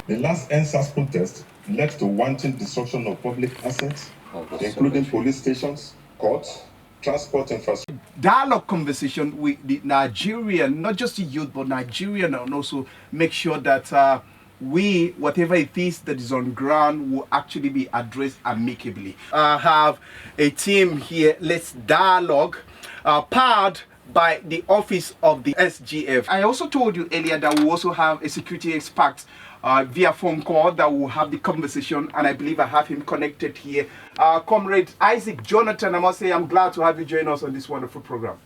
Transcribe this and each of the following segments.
The last NSAS protest led to wanton destruction of public assets, including police stations, courts, transport infrastructure. Dialogue conversation with the Nigerian, not just the youth, but Nigerian, and also make sure that we, whatever it is that is on ground, will actually be addressed amicably. I have a team here, Let's Dialogue, powered by the office of the SGF. I also told you earlier that we also have a security expert via phone call that will have the conversation, and I believe I have him connected here. Comrade Isaac Jonathan, I must say I'm glad to have you join us on this wonderful program.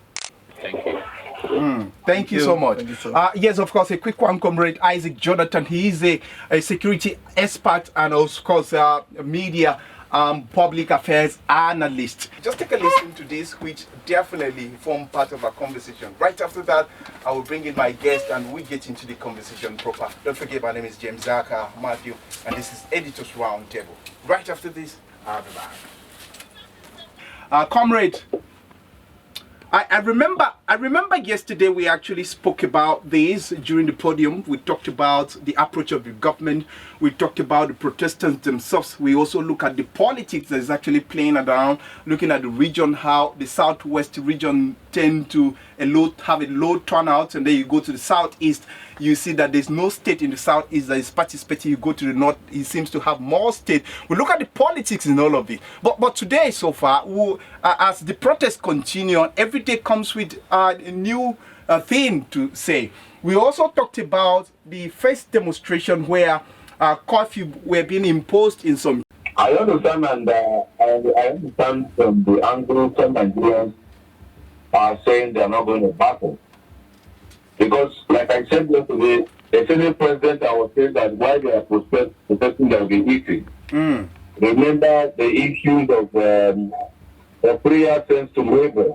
Thank you. Thank you so much. Thank you, sir. Yes, of course, a quick one, Comrade Isaac Jonathan. He is a security expert and, of course, media public affairs analyst. Just take a listen to this, which definitely form part of our conversation. Right after that, I will bring in my guest and we get into the conversation proper. Don't forget, my name is James Zaka Matthew, and this is Editors Roundtable. Right after this, I'll be back. Comrade, I remember yesterday we actually spoke about this during the podium. We talked about the approach of the government. We talked about the protestants themselves. We also look at the politics that is actually playing around, looking at the region, how the southwest region tend to have a low turnout, and then you go to the southeast, you see that there's no state in the southeast that is participating. You go to the north, it seems to have more state. We look at the politics in all of it. But today, so far, as the protests continue, every day comes with a new thing to say. We also talked about the first demonstration where curfew were being imposed in some. I understand, and I understand from the angle some Nigerians are saying they are not going to battle. Because, like I said yesterday, the Senate president I was saying that while they are protesting, they will be eating. Remember the issues of prayer sent to neighbors,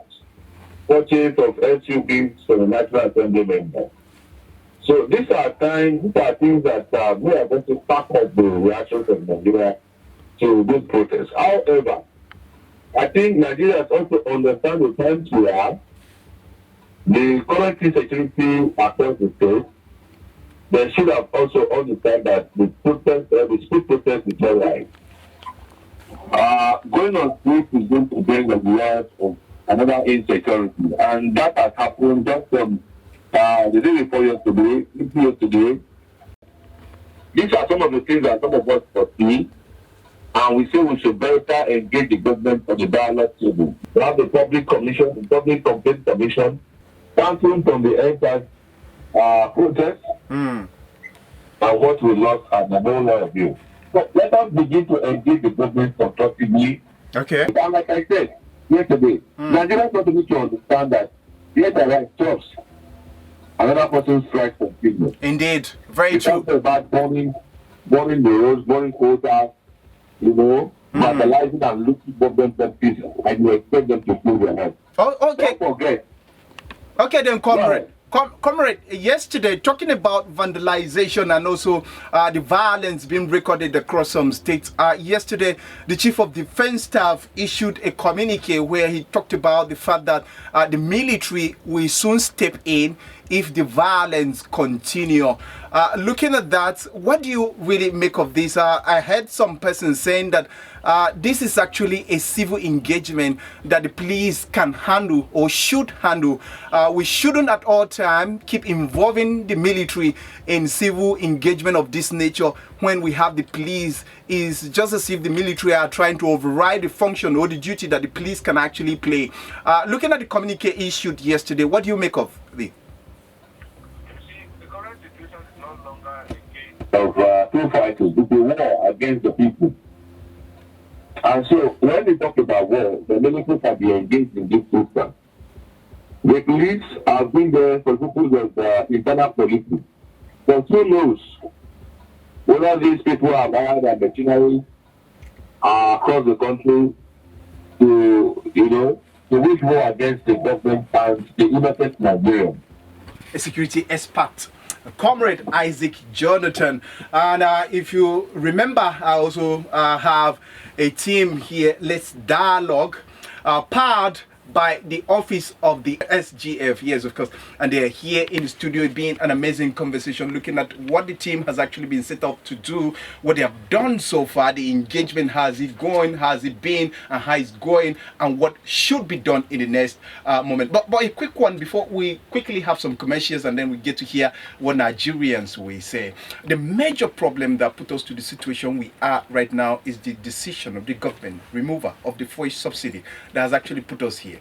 purchase of SUVs for the National Assembly members. So these are things that we are going to back up the reactions of Nigeria to this protest. However, I think Nigeria also understand the times we are. The current insecurity across the state, they should have also understand that the street protest is not right. Going on street is going to bring a lot of another insecurity, and that has happened just the day before yesterday. These are some of the things that some of us foresee, and we say we should better engage the government on the dialogue table. We have the public commission, the public complaint commission, counseling from the entire protest and what we lost at the whole lot of you. So let us begin to engage the government constructively. Okay. And like I said yesterday, Nigerians also need to understand that yes, there are jobs. Another person's strike continues. Indeed, very true. It's about burning the roads, burning quotas, vandalizing and looting government benefits, and you expect them to pull their heads. Oh, okay. Don't forget. Okay then, Comrade. Comrade, yesterday, talking about vandalization and also the violence being recorded across some states, yesterday, the Chief of Defense Staff issued a communique where he talked about the fact that the military will soon step in if the violence continue. Looking at that, what do you really make of this? I heard some person saying that this is actually a civil engagement that the police can handle or should handle. We shouldn't at all time keep involving the military in civil engagement of this nature when we have the police. Is just as if the military are trying to override the function or the duty that the police can actually play. Looking at the communique issued yesterday, what do you make of this? Of two fighters, it's a war against the people. And so when we talk about war, the military can be engaged in this system. The police have been there for purposes of internal politics. But who knows whether these people are hired and machinery across the country to wage war against the government and the innocent Nigerians. A security expert, Comrade Isaac Jonathan. And if you remember, I also have a team here, Let's Dialogue, powered by the office of the SGF, yes, of course, and they are here in the studio, being an amazing conversation, looking at what the team has actually been set up to do, what they have done so far, the engagement, has it going, has it been, and how it's going, and what should be done in the next moment. But a quick one before we quickly have some commercials, and then we get to hear what Nigerians will say. The major problem that put us to the situation we are right now is the decision of the government, removal of the fuel subsidy, that has actually put us here.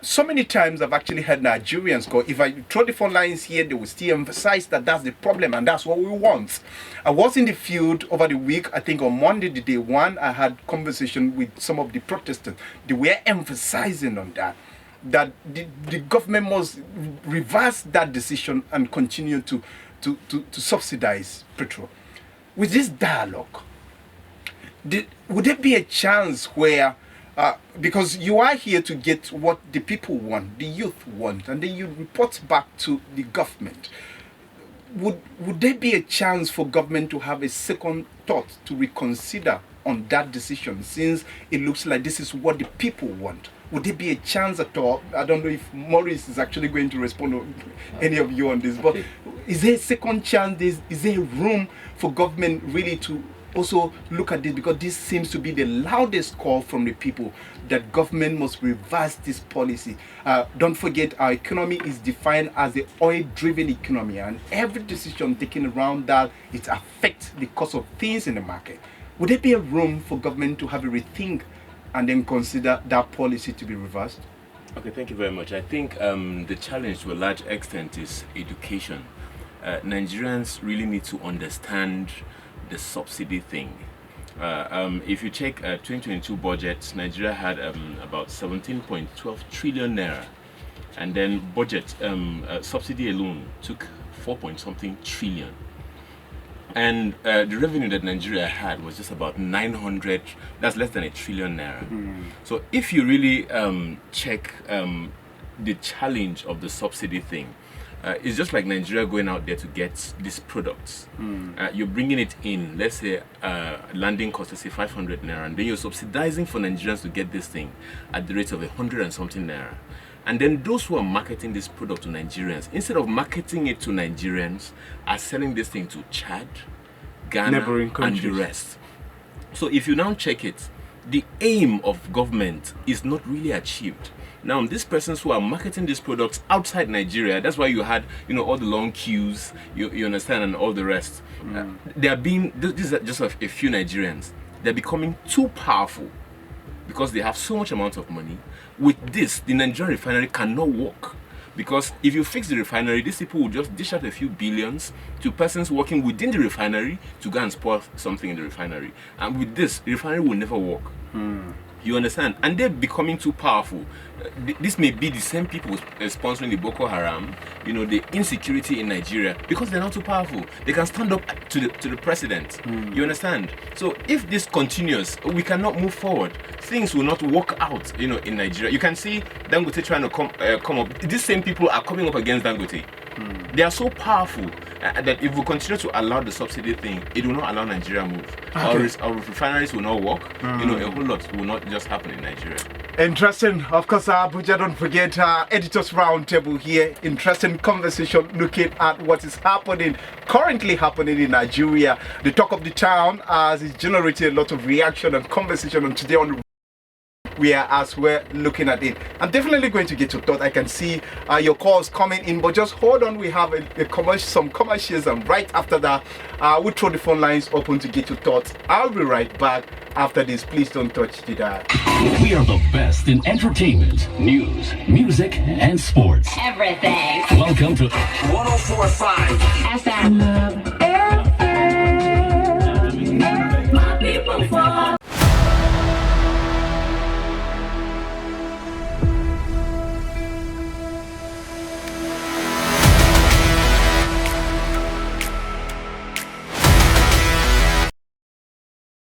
So many times I've actually heard Nigerians go, if I throw the phone lines here, they will still emphasize that that's the problem and that's what we want. I was in the field over the week. I think on Monday, the day one, I had conversation with some of the protestants. They were emphasizing on that the government must reverse that decision and continue to subsidize petrol. With this dialogue, would there be a chance where, because you are here to get what the people want, the youth want, and then you report back to the government, would there be a chance for government to have a second thought to reconsider on that decision, since it looks like this is what the people want? Would there be a chance at all? I don't know if Maurice is actually going to respond to any of you on this, but is there a second chance? Is there room for government really to also look at this, because this seems to be the loudest call from the people that government must reverse this policy. Don't forget, our economy is defined as the oil-driven economy, and every decision taken around that, it affects the cost of things in the market. Would there be a room for government to have a rethink and then consider that policy to be reversed? Okay, thank you very much. I think the challenge to a large extent is education. Nigerians really need to understand the subsidy thing. If you check 2022 budget, Nigeria had about 17.12 trillion naira, and then budget subsidy alone took 4-point-something trillion. And the revenue that Nigeria had was just about 900, that's less than 1 trillion naira. So if you really check the challenge of the subsidy thing, it's just like Nigeria going out there to get these products. You're bringing it in, let's say landing cost, let's say 500 naira, and then you're subsidizing for Nigerians to get this thing at the rate of 100 and something naira. And then those who are marketing this product to Nigerians, instead of marketing it to Nigerians, are selling this thing to Chad, Ghana, and the rest. So if you now check it, the aim of government is not really achieved. Now, these persons who are marketing these products outside Nigeria, that's why you had, all the long queues, you understand, and all the rest. They are being, these are just a few Nigerians. They're becoming too powerful because they have so much amount of money. With this, the Nigerian refinery cannot work. Because if you fix the refinery, these people will just dish out a few billions to persons working within the refinery to go and spoil something in the refinery. And with this, the refinery will never work. You understand? And they're becoming too powerful. This may be the same people sponsoring the Boko Haram, the insecurity in Nigeria, because they're not too powerful. They can stand up to the president. You understand? So if this continues, we cannot move forward. Things will not work out, in Nigeria. You can see Dangote trying to come up. These same people are coming up against Dangote. They are so powerful that if we continue to allow the subsidy thing, it will not allow Nigeria move. Okay. Our refineries will not work. A whole lot will not just happen in Nigeria. Interesting. Of course, Abuja, don't forget editors roundtable here. Interesting conversation looking at what is currently happening in Nigeria. The talk of the town as it's generated a lot of reaction and conversation. And today on the we are as we're looking at it. I'm definitely going to get your thought. I can see your calls coming in, but just hold on. We have some commercials, and right after that, we'll throw the phone lines open to get your thoughts. I'll be right back after this. Please don't touch the dial. We are the best in entertainment, news, music, and sports. Everything. Welcome to 104.5 FM.